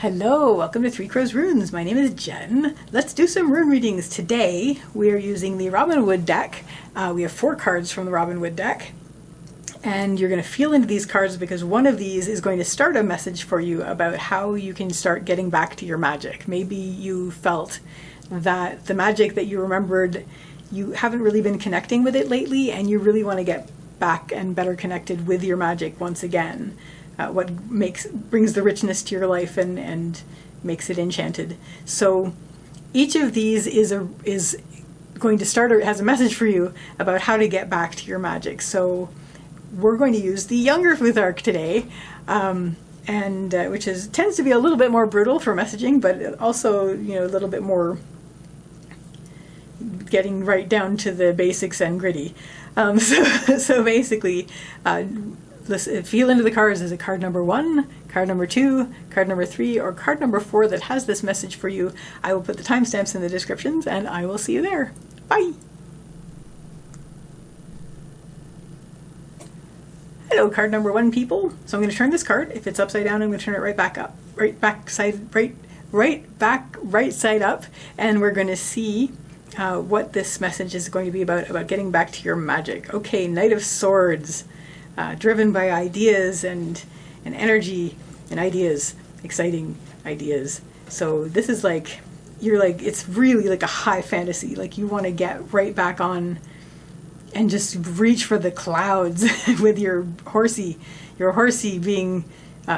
Hello, welcome to Three Crows Runes. My name is Jen. Let's do some rune readings. Today we are using the Robin Wood deck. We have 4 cards from the Robin Wood deck. And you're going to feel into these cards because one of these is going to start a message for you about how you can start getting back to your magic. Maybe you felt that the magic that you remembered, you haven't really been connecting with it lately, and you really want to get back and better connected with your magic once again. What brings the richness to your life and makes it enchanted. So each of these is going to start, or has a message for you about how to get back to your magic. So we're going to use the Younger Futhark today, which tends to be a little bit more brutal for messaging, but also a little bit more getting right down to the basics and gritty. So basically, feel into the cards. Is it card number 1, card number 2, card number 3, or card number 4 that has this message for you? I will put the timestamps in the descriptions, and I will see you there. Bye! Hello, card number 1, people. So I'm going to turn this card. If it's upside down, I'm going to turn it right back up. Right side up, and we're going to see what this message is going to be about getting back to your magic. Okay, Knight of Swords. Driven by ideas and energy and ideas, exciting ideas. So this is it's really like a high fantasy. Like you want to get right back on and just reach for the clouds with your horsey being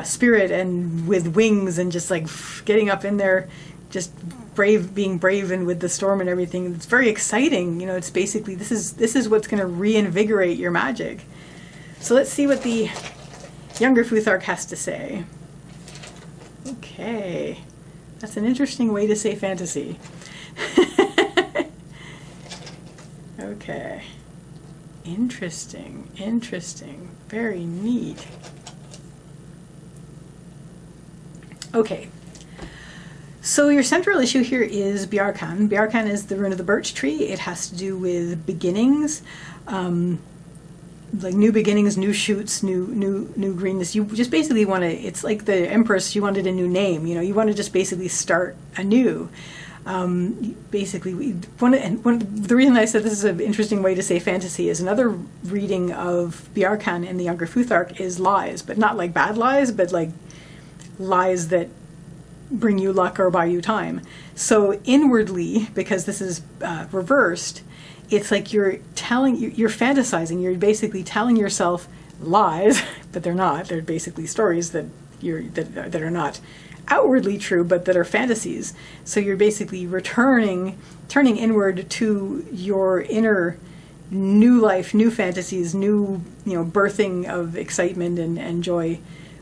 spirit and with wings and just like getting up in there, just being brave and with the storm and everything. It's very exciting. It's basically, this is what's going to reinvigorate your magic. So let's see what the Younger Futhark has to say. Okay, that's an interesting way to say fantasy. Okay, interesting, very neat. Okay, so your central issue here is Bjarkan. Bjarkan is the rune of the birch tree. It has to do with beginnings. Like new beginnings, new shoots, new greenness. You just basically want to, it's like the Empress, you wanted a new name, you want to just basically start anew. Basically, the reason I said this is an interesting way to say fantasy is another reading of Bjarkan in the Younger Futhark is lies, but not like bad lies, but like lies that bring you luck or buy you time. So inwardly, because this is reversed, it's like you're fantasizing. You're basically telling yourself lies, but they're not. They're basically stories that are not outwardly true, but that are fantasies. So you're basically turning inward to your inner new life, new fantasies, new birthing of excitement and joy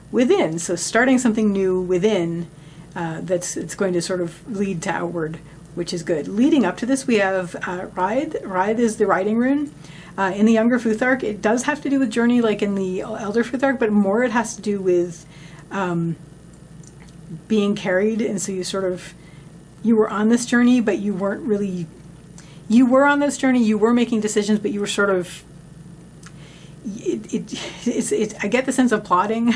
within. So starting something new within it's going to sort of lead to outward, which is good. Leading up to this, we have Ride. Ride is the riding rune. In the Younger Futhark, it does have to do with journey like in the Elder Futhark, but more it has to do with being carried. And so you were on this journey, but you weren't really, you were on this journey, you were making decisions, but you were sort of, I get the sense of plodding.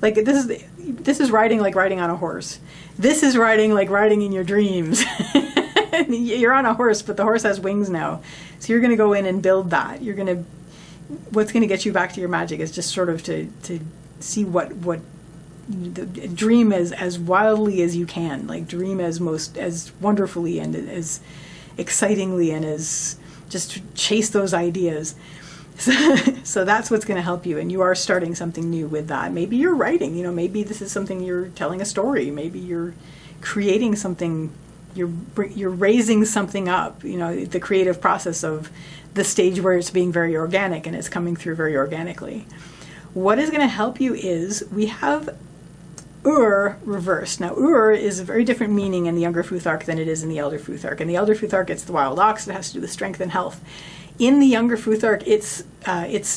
Like this is riding like riding on a horse. This is riding like riding in your dreams. You're on a horse, but the horse has wings now. So you're going to go in and build that. What's going to get you back to your magic is just sort of to see what dream as wildly as you can. Like dream as wonderfully and as excitingly and as just chase those ideas. So that's what's going to help you, and you are starting something new with that. Maybe you're writing, maybe this is something you're telling a story. Maybe you're creating something, you're raising something up, the creative process of the stage where it's being very organic and it's coming through very organically. What is going to help you is we have Ur reversed. Now, Ur is a very different meaning in the Younger Futhark than it is in the Elder Futhark. In the Elder Futhark, it's the wild ox. It has to do with strength and health. In the Younger Futhark, it's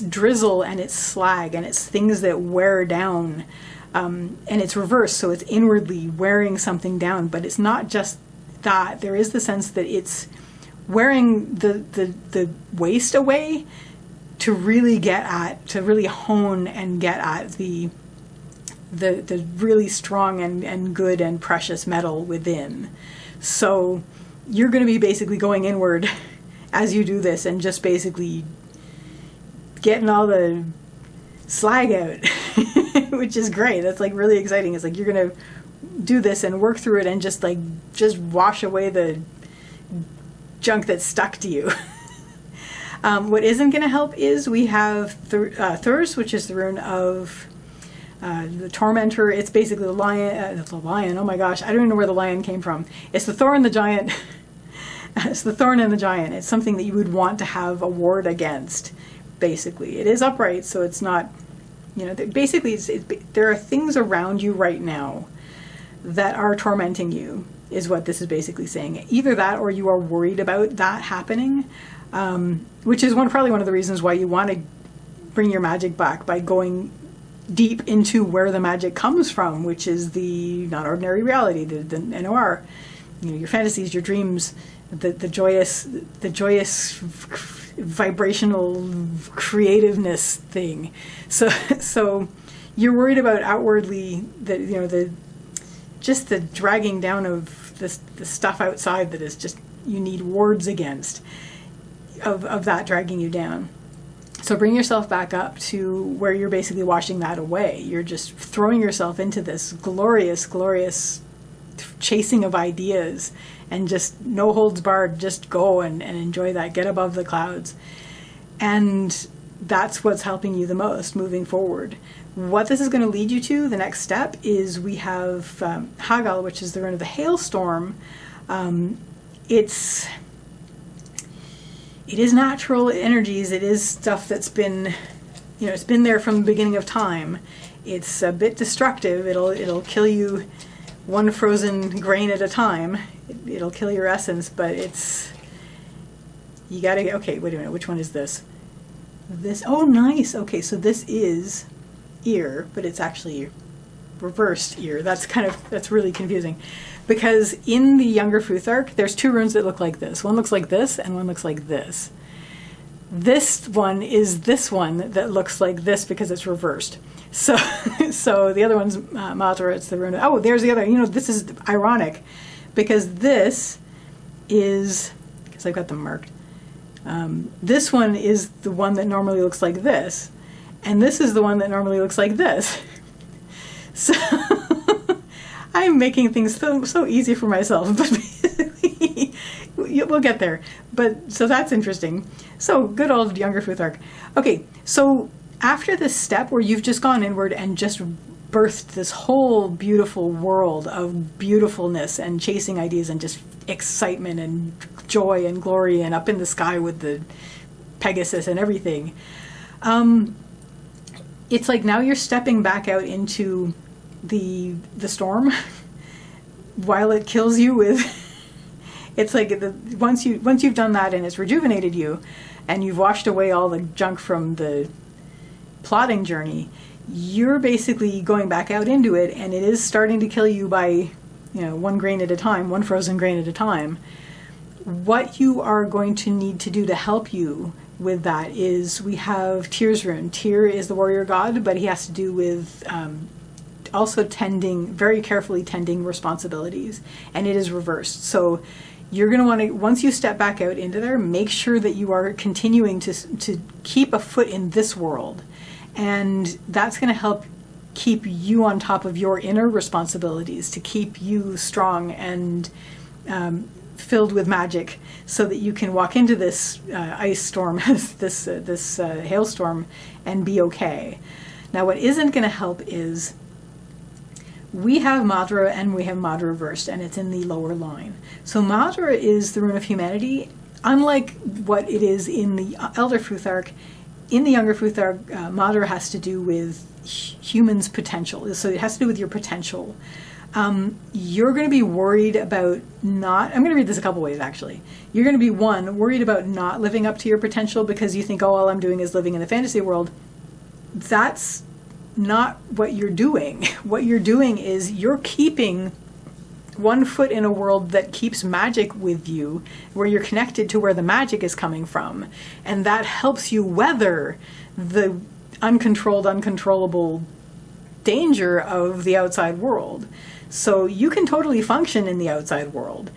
drizzle and it's slag and it's things that wear down, and it's reversed, so it's inwardly wearing something down. But it's not just that. There is the sense that it's wearing the waste away to really hone and get at the the really strong and good and precious metal within. So you're going to be basically going inward as you do this and just basically getting all the slag out, which is great. That's like really exciting. It's like you're going to do this and work through it and just wash away the junk that's stuck to you. What isn't going to help is we have Thurs, which is the rune of the Tormentor. It's basically the lion. Oh my gosh, I don't even know where the lion came from. It's the thorn, the giant. It's the thorn and the giant. It's something that you would want to have a ward against. Basically, it is upright, so it's not. Basically, there are things around you right now that are tormenting you. Is what this is basically saying. Either that, or you are worried about that happening. Which is probably one of the reasons why you want to bring your magic back, by going deep into where the magic comes from, which is the non-ordinary reality, the NOR, your fantasies, your dreams, the joyous vibrational creativeness thing. So you're worried about outwardly the dragging down of the stuff outside that is just you need wards against. Of that dragging you down. So bring yourself back up to where you're basically washing that away. You're just throwing yourself into this glorious, glorious chasing of ideas and just no holds barred, just go and enjoy that, get above the clouds. And that's what's helping you the most moving forward. What this is going to lead you to, the next step, is we have Hagal, which is the rune of the hailstorm. It is natural energies. It is stuff that's been, it's been there from the beginning of time. It's a bit destructive. It'll kill you one frozen grain at a time. It'll kill your essence, but you gotta, okay, wait a minute, which one is this? Oh, nice. Okay, so this is ear, but it's actually reversed ear. That's really confusing. Because in the Younger Futhark, there's two runes that look like this. One looks like this, and one looks like this. This one is this one that looks like this because it's reversed. So the other one's Madra. It's the rune. Oh, there's the other. This is ironic because this is, because I've got them marked. This one is the one that normally looks like this, and this is the one that normally looks like this. So I'm making things so easy for myself, but basically, we'll get there. But so that's interesting. So good old Younger Futhark. Okay, so after this step where you've just gone inward and just birthed this whole beautiful world of beautifulness and chasing ideas and just excitement and joy and glory and up in the sky with the Pegasus and everything, it's like now you're stepping back out into the storm while it kills you with it's like once you've done that and it's rejuvenated you and you've washed away all the junk from the plotting journey, you're basically going back out into it, and it is starting to kill you by one grain at a time, one frozen grain at a time. What you are going to need to do to help you with that is we have Tyr's rune. Tyr is the warrior god, but he has to do with also very carefully tending responsibilities, and it is reversed. So you're going to want to, once you step back out into there, make sure that you are continuing to keep a foot in this world, and that's going to help keep you on top of your inner responsibilities, to keep you strong and filled with magic, so that you can walk into this ice storm, this hailstorm, and be okay. Now, what isn't going to help is we have Madra and we have Madra reversed, and it's in the lower line. So Madra is the rune of humanity. Unlike what it is in the Elder Futhark, in the Younger Futhark, Madra has to do with humans' potential. So it has to do with your potential. You're going to be worried about I'm going to read this a couple ways, actually. You're going to be, one, worried about not living up to your potential because you think, oh, all I'm doing is living in the fantasy world. That's not what you're doing. What you're doing is you're keeping one foot in a world that keeps magic with you, where you're connected to where the magic is coming from. And that helps you weather the uncontrollable danger of the outside world. So you can totally function in the outside world,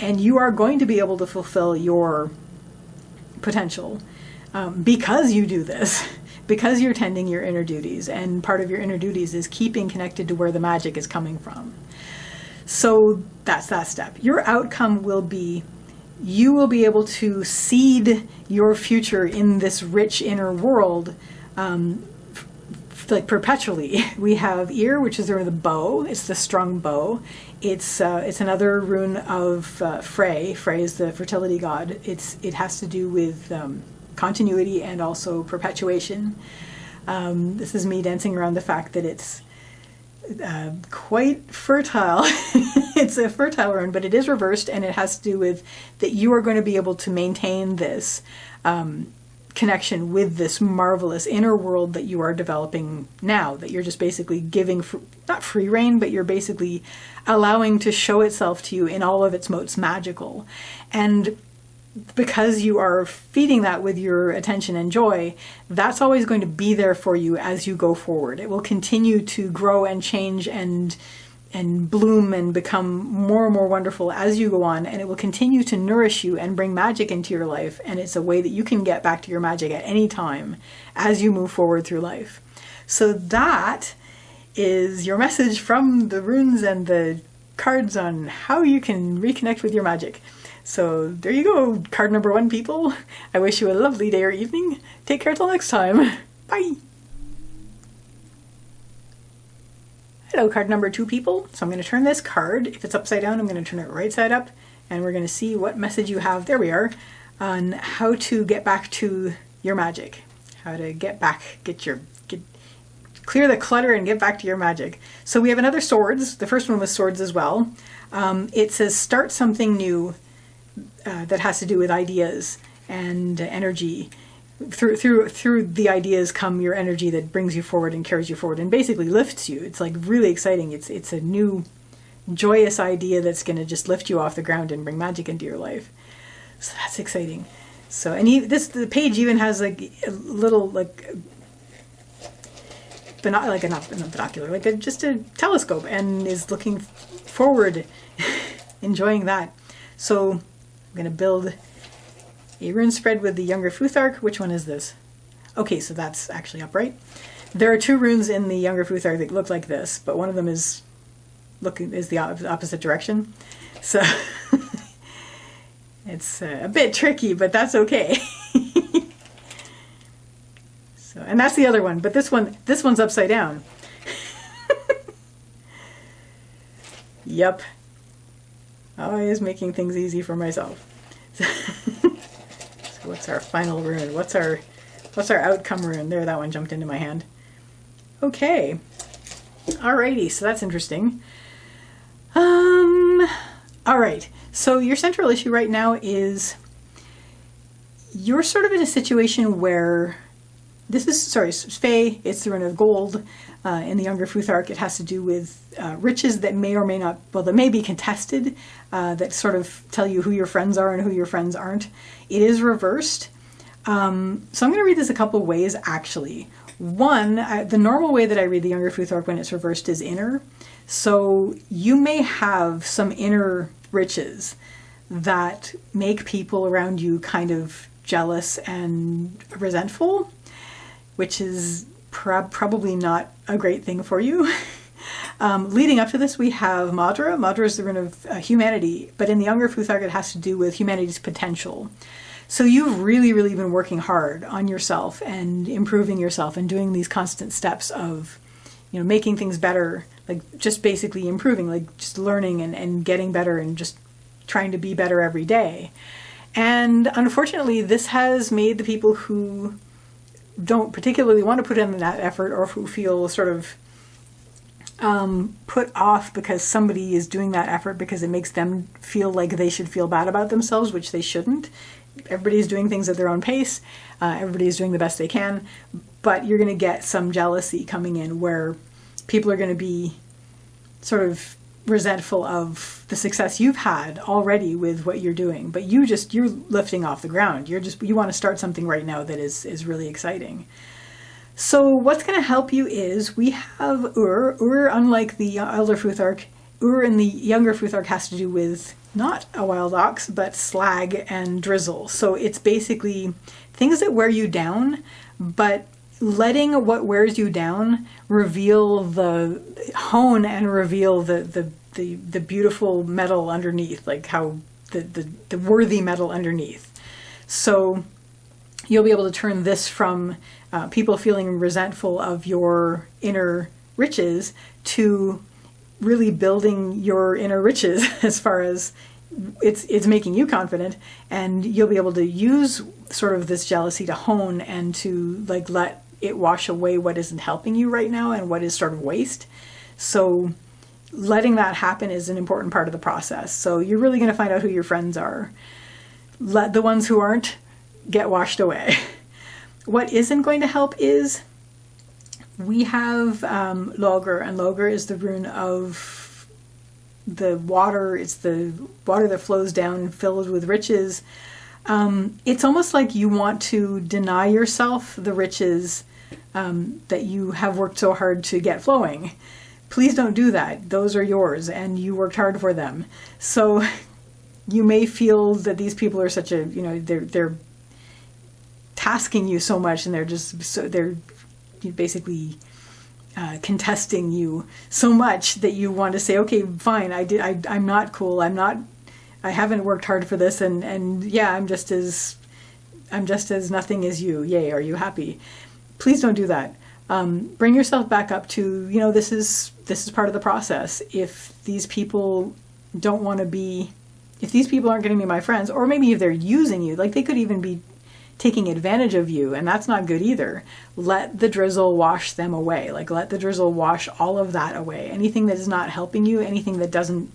and you are going to be able to fulfill your potential because you do this, because you're tending your inner duties, and part of your inner duties is keeping connected to where the magic is coming from. So that's that step. Your outcome will be, you will be able to seed your future in this rich inner world, like perpetually. We have Ear, which is the rune of the bow. It's the strung bow. It's another rune of Frey. Frey is the fertility god. It has to do with continuity and also perpetuation. This is me dancing around the fact that it's quite fertile. It's a fertile rune, but it is reversed, and it has to do with that you are going to be able to maintain this connection with this marvelous inner world that you are developing now, that you're just basically giving, not free rein, but you're basically allowing to show itself to you in all of its most magical. And because you are feeding that with your attention and joy, that's always going to be there for you as you go forward. It will continue to grow and change and bloom and become more and more wonderful as you go on, and it will continue to nourish you and bring magic into your life. And it's a way that you can get back to your magic at any time as you move forward through life. So that is your message from the runes and the cards on how you can reconnect with your magic. So there you go, card number 1, people. I wish you a lovely day or evening. Take care till next time. Bye. Hello, card number 2, people. So I'm going to turn this card. If it's upside down, I'm going to turn it right side up, and we're going to see what message you have. There we are, on how to get back to your magic. How to get back, clear the clutter and get back to your magic. So we have another swords. The first one was swords as well. It says start something new that has to do with ideas and energy. Through the ideas come your energy that brings you forward and carries you forward and basically lifts you. It's like really exciting. It's a new joyous idea that's going to just lift you off the ground and bring magic into your life. So that's exciting. So, and the page even has like a little just a telescope, and is looking forward, enjoying that. So I'm going to build a rune spread with the Younger Futhark. Which one is this? Okay, so that's actually upright. There are 2 runes in the Younger Futhark that look like this, but one of them is the opposite direction. So it's a bit tricky, but that's okay. So, and that's the other one, but this one's upside down. Yep. Always making things easy for myself. So what's our final rune? What's our outcome rune? There, that one jumped into my hand. Okay. Alrighty, so that's interesting. Alright, so your central issue right now is you're sort of in a situation where Fae, it's the rune of gold. In the Younger Futhark, it has to do with riches that may or may not, that may be contested, that sort of tell you who your friends are and who your friends aren't. It is reversed. So I'm going to read this a couple ways, actually. One, the normal way that I read the Younger Futhark when it's reversed is inner. So you may have some inner riches that make people around you kind of jealous and resentful, which is probably not a great thing for you. Leading up to this, we have Madra. Madra is the rune of humanity, but in the Younger Futhark, it has to do with humanity's potential. So you've really, really been working hard on yourself and improving yourself and doing these constant steps of, making things better, like just basically improving, like just learning and getting better and just trying to be better every day. And unfortunately, this has made the people who don't particularly want to put in that effort, or who feel sort of put off because somebody is doing that effort because it makes them feel like they should feel bad about themselves, which they shouldn't. Everybody's doing things at their own pace. Everybody's doing the best they can, but you're going to get some jealousy coming in where people are going to be sort of resentful of the success you've had already with what you're doing, but you're lifting off the ground. You want to start something right now that is really exciting. So what's going to help you is we have Ur, unlike the Elder Futhark, Ur in the Younger Futhark has to do with not a wild ox, but slag and drizzle. So it's basically things that wear you down, but letting what wears you down reveal hone and reveal the beautiful metal underneath, like how the worthy metal underneath. So you'll be able to turn this from people feeling resentful of your inner riches to really building your inner riches as far as it's making you confident, and you'll be able to use sort of this jealousy to hone and to like let it wash away what isn't helping you right now and what is sort of waste. So letting that happen is an important part of the process. So you're really going to find out who your friends are. Let the ones who aren't get washed away. What isn't going to help is we have Logr, and Logr is the rune of the water. It's the water that flows down filled with riches. It's almost like you want to deny yourself the riches that you have worked so hard to get flowing. Please don't do that. Those are yours and you worked hard for them. So you may feel that these people are such a, they're tasking you so much, and they're basically contesting you so much that you want to say, okay, fine, I'm not cool. I haven't worked hard for this, and yeah, I'm just as nothing as you. Yay, are you happy? Please don't do that. Bring yourself back up to, this is part of the process. If these people aren't going to be my friends, or maybe if they're using you, like they could even be taking advantage of you, and that's not good either. Let the drizzle wash them away. Like let the drizzle wash all of that away. Anything that is not helping you, anything that doesn't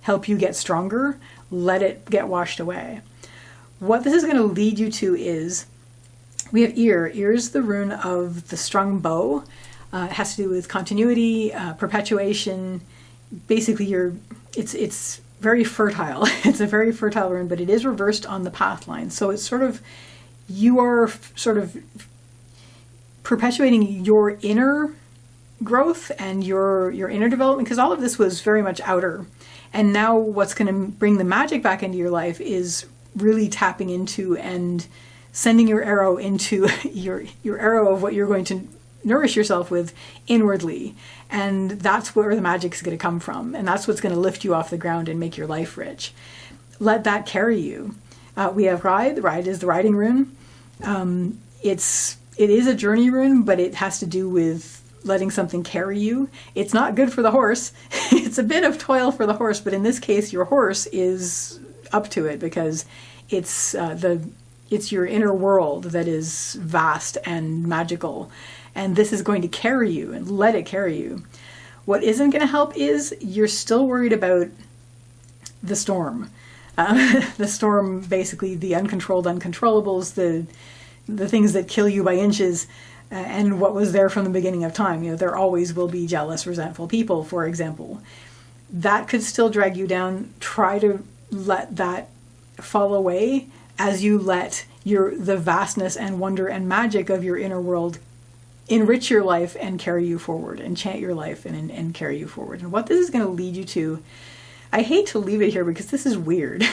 help you get stronger, let it get washed away. What this is going to lead you to is, we have Ear. Ear is the rune of the strung bow. It has to do with continuity, perpetuation. Basically, it's very fertile. It's a very fertile rune, but it is reversed on the path line. So it's you are sort of perpetuating your inner growth and your inner development, because all of this was very much outer. And now what's going to bring the magic back into your life is really tapping into and sending your arrow into your arrow of what you're going to nourish yourself with inwardly. And that's where the magic is going to come from. And that's what's going to lift you off the ground and make your life rich. Let that carry you. We have Ride. Ride is the riding rune. It is a journey rune, but it has to do with letting something carry you. It's not good for the horse. It's a bit of toil for the horse, but in this case, your horse is up to it, because it's your inner world that is vast and magical, and this is going to carry you, and let it carry you. What isn't going to help is you're still worried about the storm. The storm, basically the uncontrolled uncontrollables, the things that kill you by inches, and what was there from the beginning of time. There always will be jealous, resentful people, for example. That could still drag you down. Try to let that fall away as you let the vastness and wonder and magic of your inner world enrich your life and carry you forward, enchant your life and carry you forward. And what this is going to lead you to, I hate to leave it here because this is weird.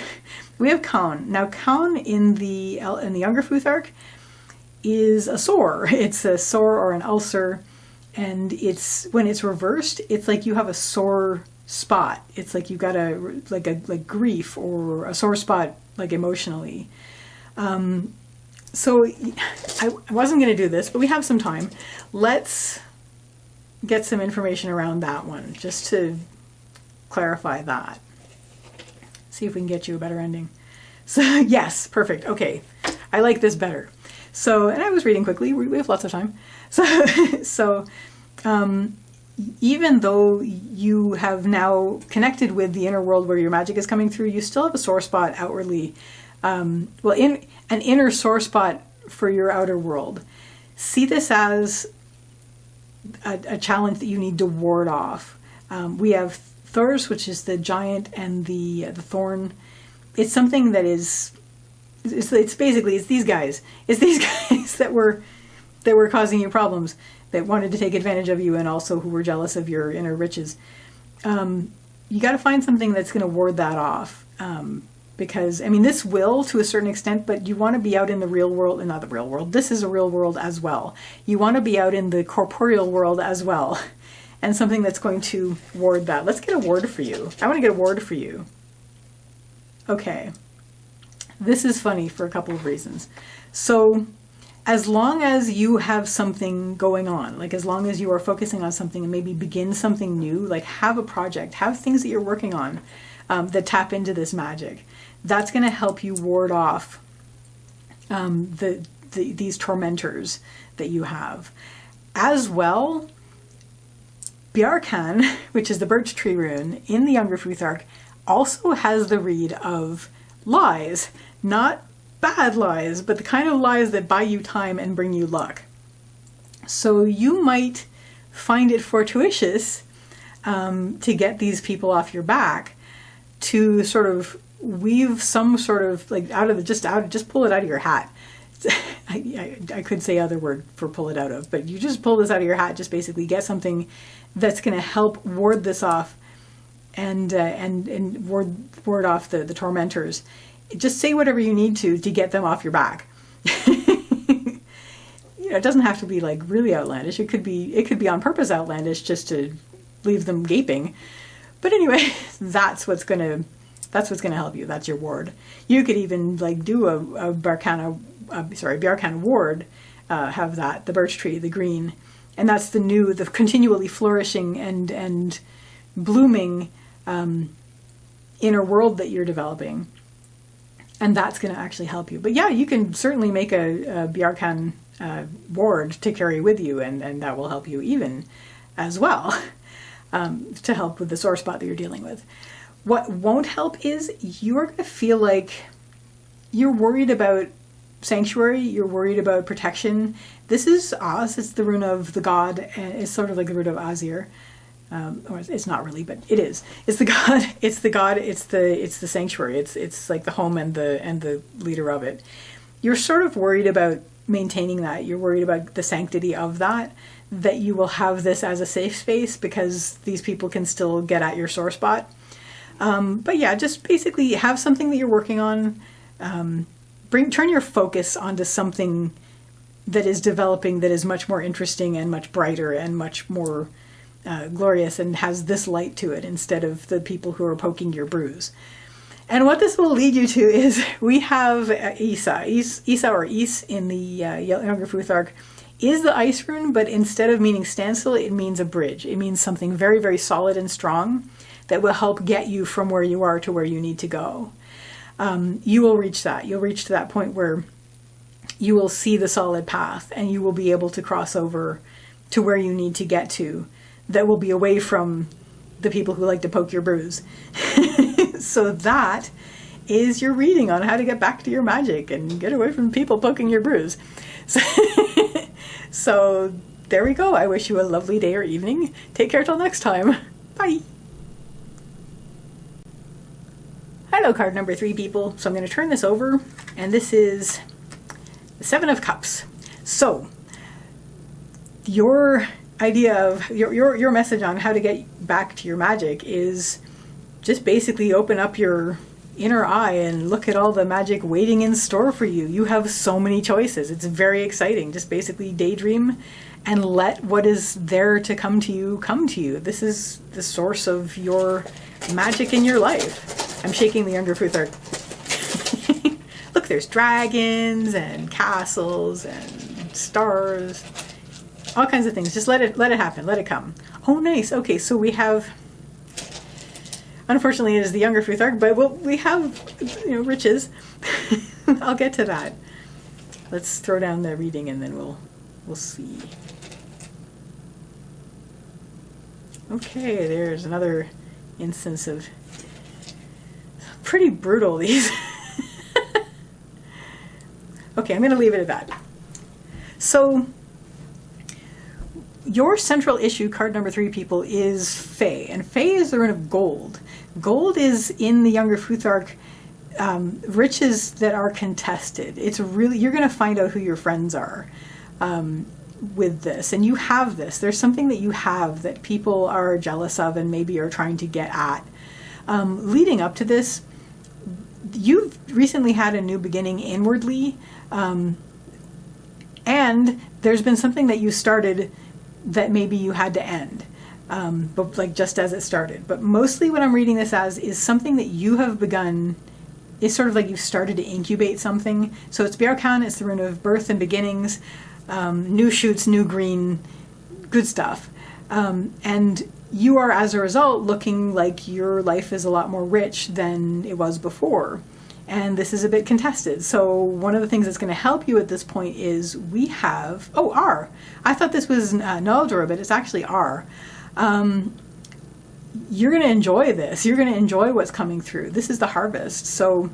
We have Kaun. Now Kaun in the Younger Futhark is a sore. It's a sore or an ulcer, and when it's reversed, it's like you have a sore spot. It's like you got like grief or a sore spot, like emotionally. So I wasn't going to do this, but we have some time. Let's get some information around that one, just to clarify that. See if we can get you a better ending. So yes, perfect. Okay, I like this better. So, and I was reading quickly. We have lots of time. So even though you have now connected with the inner world where your magic is coming through, you still have a sore spot outwardly. In an inner sore spot for your outer world. See this as a challenge that you need to ward off. We have Thurs, which is the giant, and the thorn. It's something that is, it's basically these guys. It's these guys that were that were causing you problems, that wanted to take advantage of you, and also who were jealous of your inner riches. You got to find something that's going to ward that off. Because, I mean, this will to a certain extent, but you want to be out in the real world, not the real world. This is a real world as well. You want to be out in the corporeal world as well. And something that's going to ward that. Let's get a ward for you. I want to get a ward for you. Okay. This is funny for a couple of reasons. So, as long as you have something going on, like as long as you are focusing on something and maybe begin something new, like have a project, have things that you're working on that tap into this magic, that's going to help you ward off these tormentors that you have. As well, Bjarkan, which is the birch tree rune in the Younger Futhark, also has the read of lies. Not bad lies, but the kind of lies that buy you time and bring you luck. So you might find it fortuitous to get these people off your back, to sort of weave some sort of, like, just pull it out of your hat. I could say other word for pull it out of, but you just pull this out of your hat, just basically get something that's going to help ward this off and ward off the tormentors. Just say whatever you need to get them off your back. It doesn't have to be like really outlandish. It could be on purpose outlandish, just to leave them gaping. But anyway, that's what's gonna help you. That's your ward. You could even like do a Bjarkan ward. Have that, the birch tree, the green, and that's the continually flourishing and blooming inner world that you're developing, and that's going to actually help you. But yeah, you can certainly make a Bjarkan ward to carry with you, and that will help you even as well. To help with the sore spot that you're dealing with. What won't help is you're going to feel like you're worried about sanctuary, you're worried about protection. This is Oz, it's the rune of the god, and it's sort of like the rune of Azir. Or it's not really, but it is. It's the god, it's the sanctuary, it's like the home and the leader of it. You're sort of worried about maintaining that, you're worried about the sanctity of that you will have this as a safe space because these people can still get at your sore spot. But yeah, just basically have something that you're working on. Turn your focus onto something that is developing, that is much more interesting and much brighter and much more glorious and has this light to it instead of the people who are poking your bruise. And what this will lead you to is we have Isa or Is in the Younger Futhark is the ice rune, but instead of meaning standstill, it means a bridge. It means something very, very solid and strong that will help get you from where you are to where you need to go. You will reach that. You'll reach to that point where you will see the solid path and you will be able to cross over to where you need to get to, that will be away from the people who like to poke your bruise. So that is your reading on how to get back to your magic and get away from people poking your bruise. So there we go. I wish you a lovely day or evening. Take care till next time. Bye. Hello, card number 3, people. So I'm going to turn this over, and this is the 7 of Cups. So your idea of your message on how to get back to your magic is just basically open up your inner eye and look at all the magic waiting in store for you. You have so many choices. It's very exciting. Just basically daydream and let what is there to come to you come to you. This is the source of your magic in your life. I'm shaking the Younger Futhark. Look, there's dragons and castles and stars, all kinds of things. Just let it happen. Let it come. Oh, nice. Okay, so we have. Unfortunately, it is the Younger Futhark, but we have, riches. I'll get to that. Let's throw down the reading and then we'll see. Okay, there's another instance of pretty brutal these. Okay, I'm going to leave it at that. So your central issue, card number 3, people, is Fae. And Fae is the rune of gold. Gold is in the Younger Futhark riches that are contested. It's really, you're going to find out who your friends are. with this, and you have this. There's something that you have that people are jealous of and maybe are trying to get at. Leading up to this, you've recently had a new beginning inwardly, and there's been something that you started that maybe you had to end, but like just as it started. But mostly what I'm reading this as is something that you have begun. It's sort of like you've started to incubate something. So it's Bjarkan, it's the rune of birth and beginnings, new shoots, new green, good stuff. And you are, as a result, looking like your life is a lot more rich than it was before. And this is a bit contested. So one of the things that's going to help you at this point is we have, R. I thought this was Naldra, but it's actually R. You're going to enjoy this. You're going to enjoy what's coming through. This is the harvest. So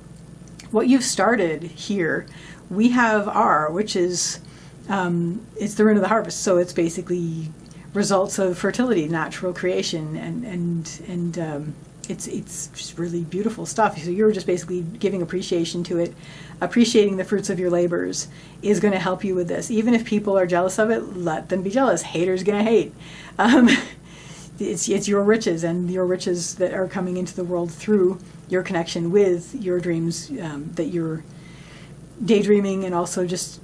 what you've started here, we have R, which is, it's the rune of the harvest. So it's basically results of fertility, natural creation, and it's just really beautiful stuff. So you're just basically giving appreciation to it. Appreciating the fruits of your labors is going to help you with this. Even if people are jealous of it, let them be jealous. Haters gonna hate. It's your riches, and your riches that are coming into the world through your connection with your dreams, that you're daydreaming, and also just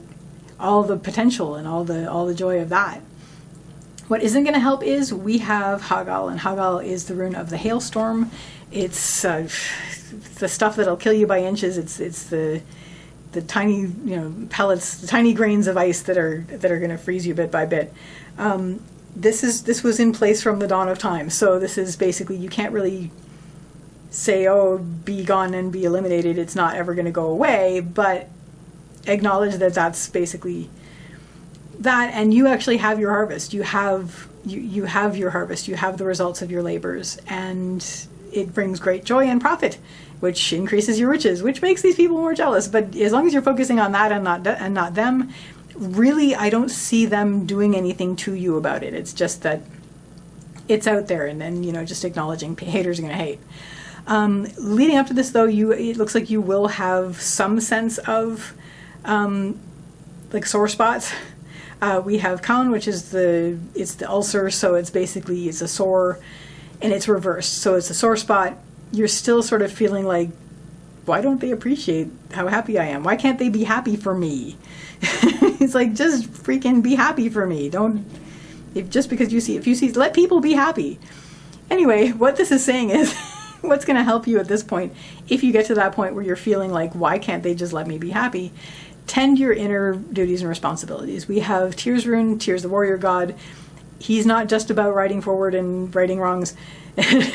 all the potential and all the joy of that. What isn't going to help is we have Hagal, and Hagal is the rune of the hailstorm. It's the stuff that'll kill you by inches. It's the tiny pellets, the tiny grains of ice that are going to freeze you bit by bit. This was in place from the dawn of time. So this is basically, you can't really say, oh, be gone and be eliminated. It's not ever going to go away, but acknowledge that that's basically that, and you actually have your harvest. You have your harvest. You have the results of your labors, and it brings great joy and profit, which increases your riches, which makes these people more jealous. But as long as you're focusing on that and not them, really, I don't see them doing anything to you about it. It's just that it's out there, and then just acknowledging haters are going to hate. Leading up to this, though, it looks like you will have some sense of like sore spots. We have Kaun, which is the ulcer, so it's a sore, and it's reversed. So it's a sore spot. You're still sort of feeling like, why don't they appreciate how happy I am? Why can't they be happy for me? It's like, just freaking be happy for me. Just because if you see, let people be happy. Anyway, what this is saying is, what's going to help you at this point, if you get to that point where you're feeling like, why can't they just let me be happy? Tend your inner duties and responsibilities. We have Tyr's rune, Tyr's the warrior god. He's not just about riding forward and righting wrongs,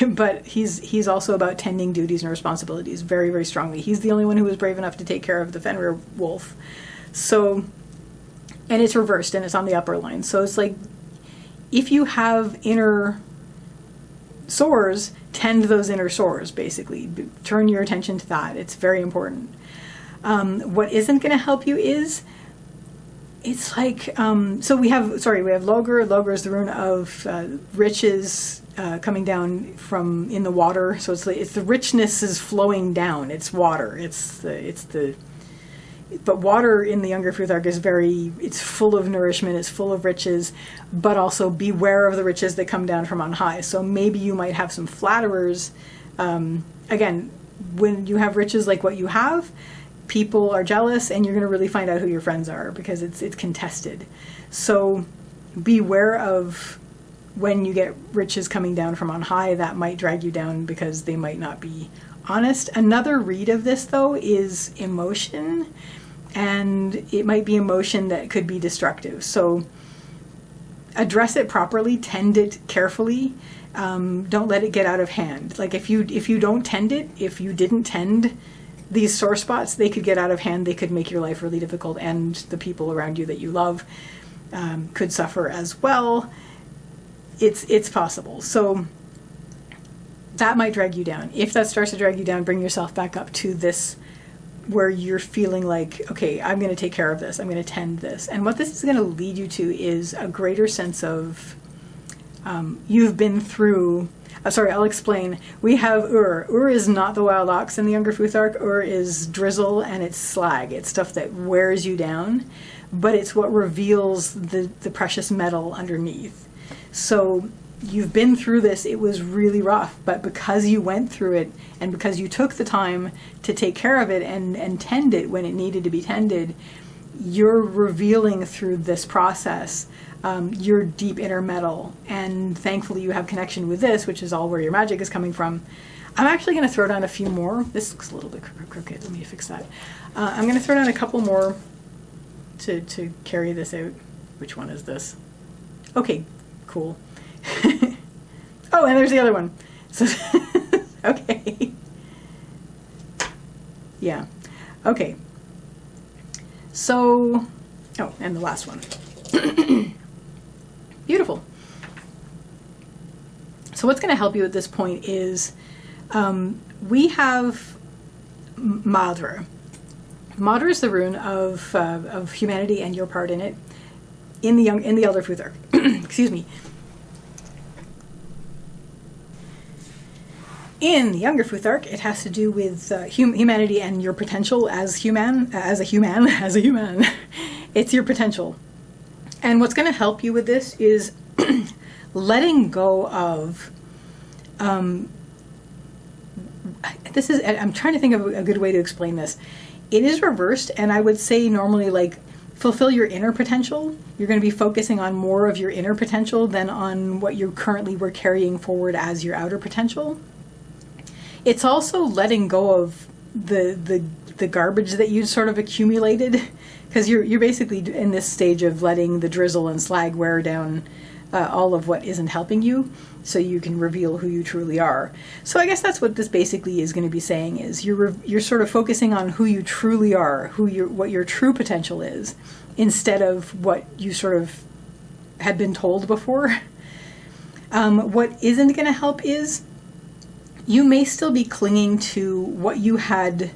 but he's also about tending duties and responsibilities very, very strongly. He's the only one who was brave enough to take care of the Fenrir wolf. So, and it's reversed, and it's on the upper line. So it's like, if you have inner sores, tend those inner sores, basically. Turn your attention to that. It's very important. What isn't going to help you is, it's like, so we have Logr. Logr is the rune of riches coming down from in the water. So it's the richness is flowing down. It's water. But water in the Younger Futhark is it's full of nourishment, it's full of riches, but also beware of the riches that come down from on high. So maybe you might have some flatterers. Again, when you have riches like what you have, people are jealous, and you're going to really find out who your friends are, because it's contested. So beware of when you get riches coming down from on high, that might drag you down because they might not be honest. Another read of this, though, is emotion, and it might be emotion that could be destructive. So address it properly, tend it carefully. Don't let it get out of hand. Like if you don't tend it, if you didn't tend these sore spots, they could get out of hand. They could make your life really difficult, and the people around you that you love could suffer as well. It's possible. So that might drag you down. If that starts to drag you down, bring yourself back up to this where you're feeling like, okay, I'm going to take care of this. I'm going to tend this. And what this is going to lead you to is a greater sense of you've been through. I'll explain. We have Ur. Ur is not the wild ox in the Younger Futhark. Ur is drizzle, and it's slag. It's stuff that wears you down. but it's what reveals the precious metal underneath. So you've been through this, it was really rough, but because you went through it and because you took the time to take care of it and tend it when it needed to be tended, you're revealing through this process your deep inner metal. And thankfully you have connection with this, which is all where your magic is coming from. I'm actually going to throw down a few more. This looks a little bit crooked. Let me fix that. I'm going to throw down a couple more to carry this out. Which one is this? Okay, cool. Oh, and there's the other one. So, okay. Yeah. Okay. So, oh, and the last one. Beautiful. So what's going to help you at this point is we have Madra. Madra is the rune of humanity and your part in it in the Elder Futhark. Excuse me. In the Younger Futhark, it has to do with humanity and your potential as a human. It's your potential. And what's going to help you with this is letting go of, I'm trying to think of a good way to explain this. It is reversed, and I would say normally like fulfill your inner potential. You're going to be focusing on more of your inner potential than on what you currently were carrying forward as your outer potential. It's also letting go of the garbage that you sort of accumulated, because you're basically in this stage of letting the drizzle and slag wear down all of what isn't helping you, so you can reveal who you truly are. So I guess that's what this basically is going to be saying, is you're sort of focusing on who you truly are, what your true potential is, instead of what you sort of had been told before. What isn't going to help is you may still be clinging to what you had,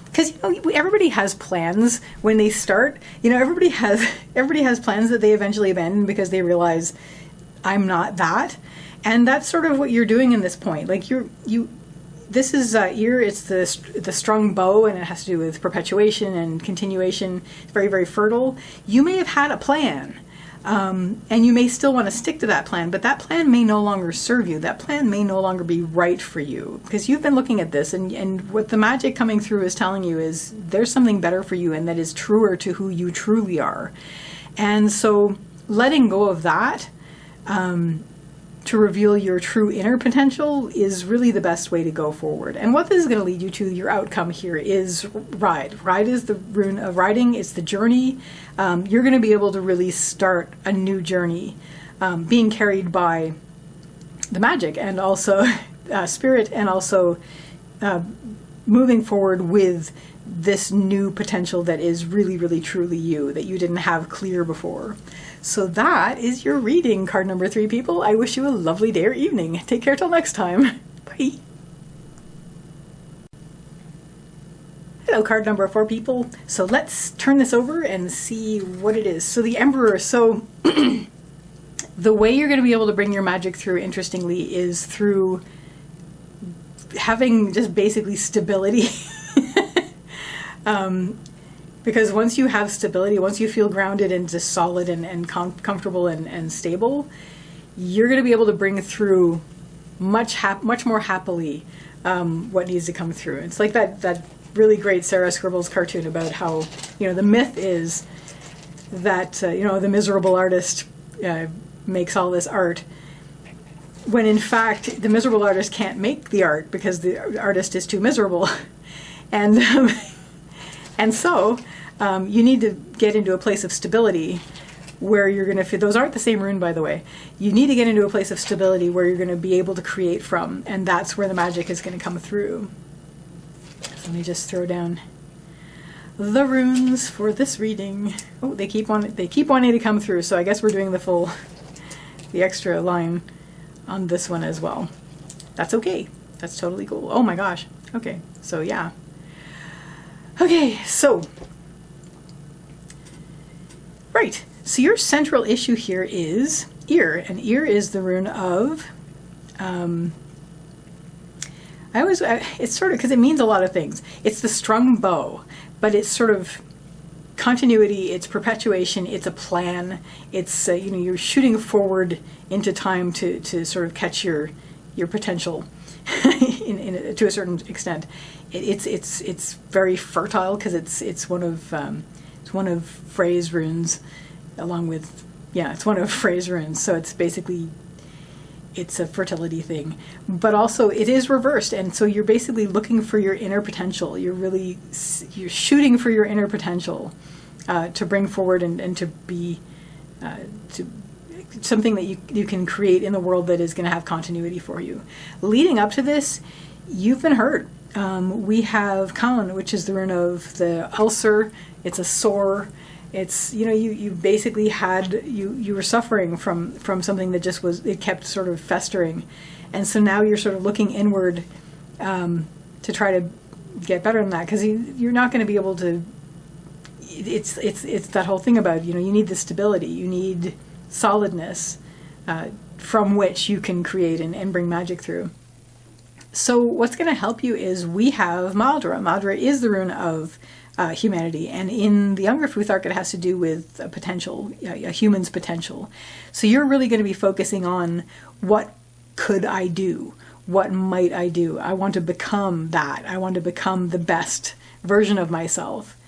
because everybody has plans when they start. Everybody has plans that they eventually abandon because they realize I'm not that, and that's sort of what you're doing in this point. Like this is ear. It's the strung bow, and it has to do with perpetuation and continuation. It's very, very fertile. You may have had a plan. And you may still want to stick to that plan, but that plan may no longer serve you. That plan may no longer be right for you, because you've been looking at this, and what the magic coming through is telling you is there's something better for you, and that is truer to who you truly are. And so letting go of that to reveal your true inner potential is really the best way to go forward. And what this is going to lead you to, your outcome here, is ride. Ride is the rune of riding. It's the journey. You're going to be able to really start a new journey, being carried by the magic and also spirit, and also moving forward with this new potential that is really, really, truly you, that you didn't have clear before. So that is your reading, card number 3, people. I wish you a lovely day or evening. Take care till next time. Bye. Hello, card number 4, people. So let's turn this over and see what it is. So the Emperor. So the way you're going to be able to bring your magic through, interestingly, is through having just basically stability. Because once you have stability, once you feel grounded and just solid and comfortable and stable, you're going to be able to bring through much more happily what needs to come through. It's like that really great Sarah Scribbles cartoon about how, the myth is that, the miserable artist makes all this art, when in fact the miserable artist can't make the art because the artist is too miserable. And so you need to get into a place of stability where you're going to feel, those aren't the same rune, by the way. You need to get into a place of stability where you're going to be able to create from, and that's where the magic is going to come through. So let me just throw down the runes for this reading. Oh, they keep wanting to come through, so I guess we're doing the extra line on this one as well. That's okay. That's totally cool. Oh my gosh. Okay, so yeah. Okay, so, right, so your central issue here is ear, and ear is the rune of, it's sort of, because it means a lot of things. It's the strung bow, but it's sort of continuity, it's perpetuation, it's a plan, it's you're shooting forward into time to sort of catch your potential to a certain extent. It's very fertile because it's one of Frey's runes, along with it's one of Frey's runes. So it's basically it's a fertility thing, but also it is reversed, and so you're basically looking for your inner potential. You're shooting for your inner potential to bring forward and to be to something that you can create in the world that is going to have continuity for you. Leading up to this, you've been hurt. We have Khan, which is the rune of the ulcer. It's a sore. It's, you basically had, you were suffering from something that just it kept sort of festering. And so now you're sort of looking inward to try to get better than that, because you're not going to be able to, it's that whole thing about, you need the stability, you need solidness from which you can create and bring magic through. So what's going to help you is we have Madra. Madra is the rune of humanity, and in the Younger Futhark it has to do with a potential, a human's potential. So you're really going to be focusing on what could I do? What might I do? I want to become that. I want to become the best version of myself.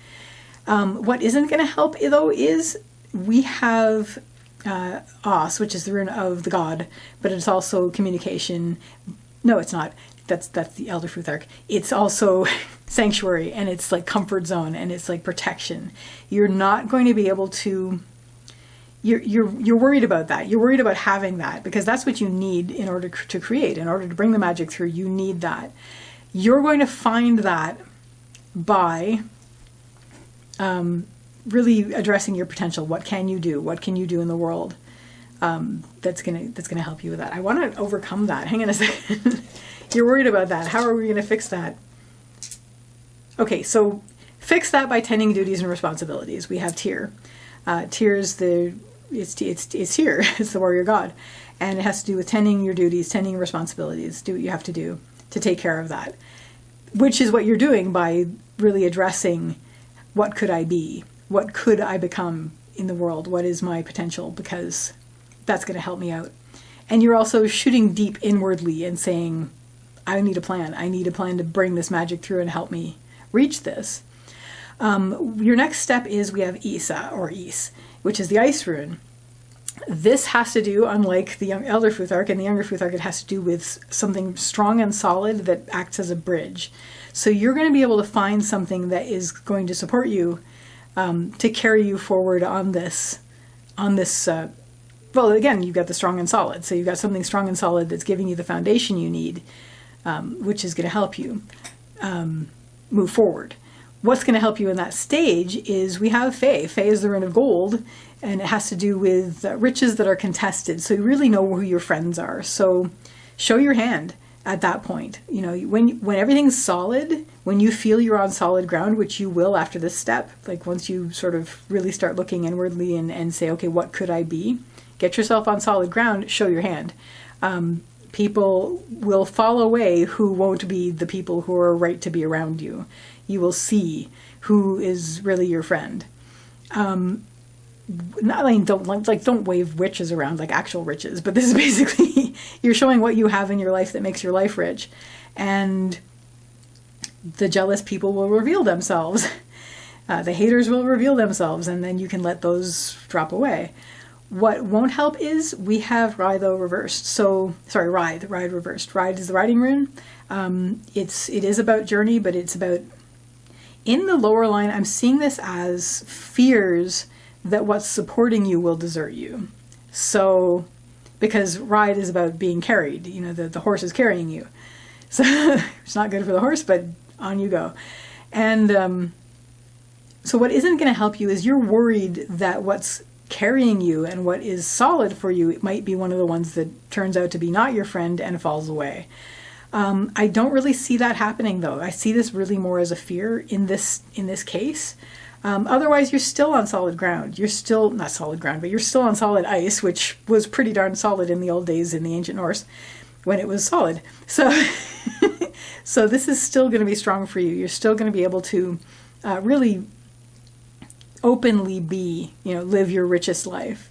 What isn't going to help though is we have Os, which is the rune of the god, but it's also communication. No, it's not. That's the Elder Futhark. It's also sanctuary, and it's like comfort zone, and it's like protection. You're not going to be able to. You're worried about that. You're worried about having that, because that's what you need in order to create. In order to bring the magic through, you need that. You're going to find that by really addressing your potential. What can you do? What can you do in the world? That's gonna help you with that. I want to overcome that. Hang on a second. You're worried about that. How are we going to fix that? Okay, so fix that by tending duties and responsibilities. We have Tyr. Tyr's it's Tyr. It's the warrior god, and it has to do with tending your duties, tending your responsibilities. Do what you have to do to take care of that, which is what you're doing by really addressing what could I be, what could I become in the world, what is my potential, because that's going to help me out. And you're also shooting deep inwardly and saying, I need a plan. I need a plan to bring this magic through and help me reach this. Your next step is we have Isa, or Is, which is the ice rune. This has to do, unlike the Elder Futhark and the Younger Futhark, it has to do with something strong and solid that acts as a bridge. So you're going to be able to find something that is going to support you to carry you forward on this. Well, again, you've got the strong and solid. So you've got something strong and solid that's giving you the foundation you need, which is going to help you move forward. What's going to help you in that stage is we have Fae. Fae is the rune of gold, and it has to do with riches that are contested. So you really know who your friends are. So show your hand at that point. When everything's solid, when you feel you're on solid ground, which you will after this step, like once you sort of really start looking inwardly and say, okay, what could I be? Get yourself on solid ground, show your hand. People will fall away who won't be the people who are right to be around you. You will see who is really your friend. Don't wave riches around like actual riches, but this is basically you're showing what you have in your life that makes your life rich, and the jealous people will reveal themselves. The haters will reveal themselves, and then you can let those drop away. What won't help is we have Rye though reversed. So sorry, Ride reversed. Ride is the riding rune. It is about journey, but it's about, in the lower line, I'm seeing this as fears that what's supporting you will desert you. So, because ride is about being carried, the horse is carrying you. So it's not good for the horse, but on you go. And so what isn't going to help you is you're worried that what's carrying you and what is solid for you, it might be one of the ones that turns out to be not your friend and falls away. I don't really see that happening though. I see this really more as a fear in this case. Otherwise, you're still on solid ground. You're still not solid ground, but you're still on solid ice, which was pretty darn solid in the old days in the ancient Norse when it was solid. So, so this is still going to be strong for you. You're still going to be able to really openly be, live your richest life.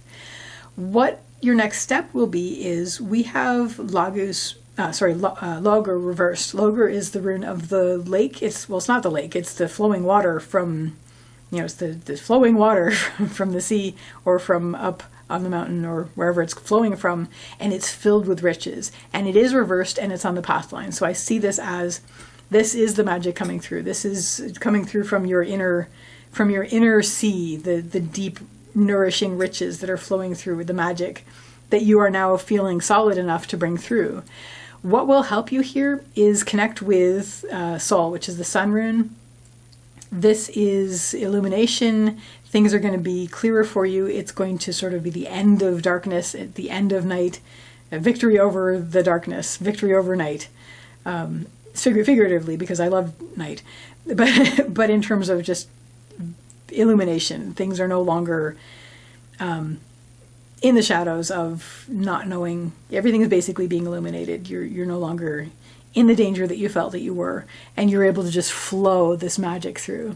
What your next step will be is we have Logor reversed. Logor is the rune of the lake. It's not the lake. It's the flowing water from, it's the flowing water from the sea or from up on the mountain or wherever it's flowing from, and it's filled with riches. And it is reversed, and it's on the path line. So I see this as, this is the magic coming through. This is coming through from your inner sea, the deep, nourishing riches that are flowing through with the magic that you are now feeling solid enough to bring through. What will help you here is connect with Sol, which is the sun rune. This is illumination. Things are going to be clearer for you. It's going to sort of be the end of darkness, at the end of night, victory over the darkness, victory over night. Figuratively, because I love night, but in terms of just illumination, things are no longer in the shadows of not knowing. Everything is basically being illuminated. You're no longer in the danger that you felt that you were, and you're able to just flow this magic through.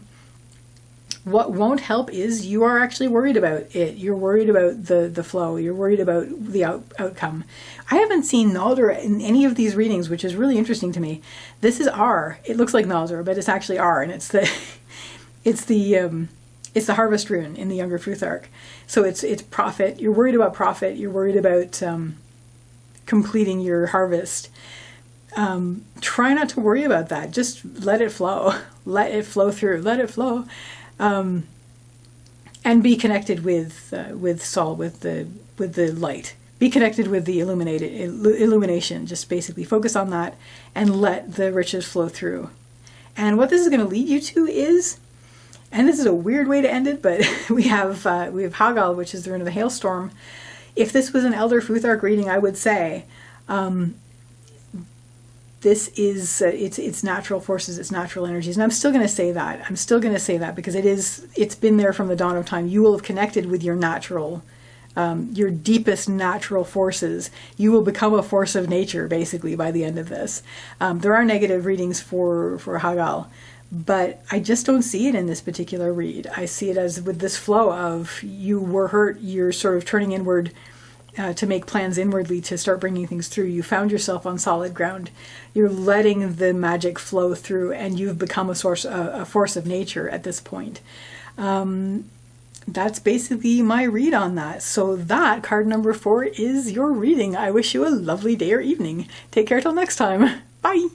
What won't help is you are actually worried about it. You're worried about the flow. You're worried about the outcome. I haven't seen Naldra in any of these readings, which is really interesting to me. This is R. It looks like Naldra, but it's actually R, and it's the harvest rune in the Younger Futhark. So it's profit. You're worried about profit. You're worried about completing your harvest. Try not to worry about that. Just let it flow. Let it flow through. Let it flow. And be connected with Sol, with the light. Be connected with the illumination. Just basically focus on that and let the riches flow through. And what this is going to lead you to is, and this is a weird way to end it, but we have Hagal, which is the rune of the hailstorm. If this was an Elder Futhark reading, I would say this is it's natural forces, it's natural energies, and I'm still going to say that. I'm still going to say that because it's been there from the dawn of time. You will have connected with your natural, your deepest natural forces. You will become a force of nature, basically, by the end of this. There are negative readings for Hagal, but I just don't see it in this particular read. I see it as with this flow of you were hurt, you're sort of turning inward to make plans inwardly to start bringing things through. You found yourself on solid ground. You're letting the magic flow through, and you've become a force of nature at this point. That's basically my read on that. So that, card number 4, is your reading. I wish you a lovely day or evening. Take care till next time. Bye!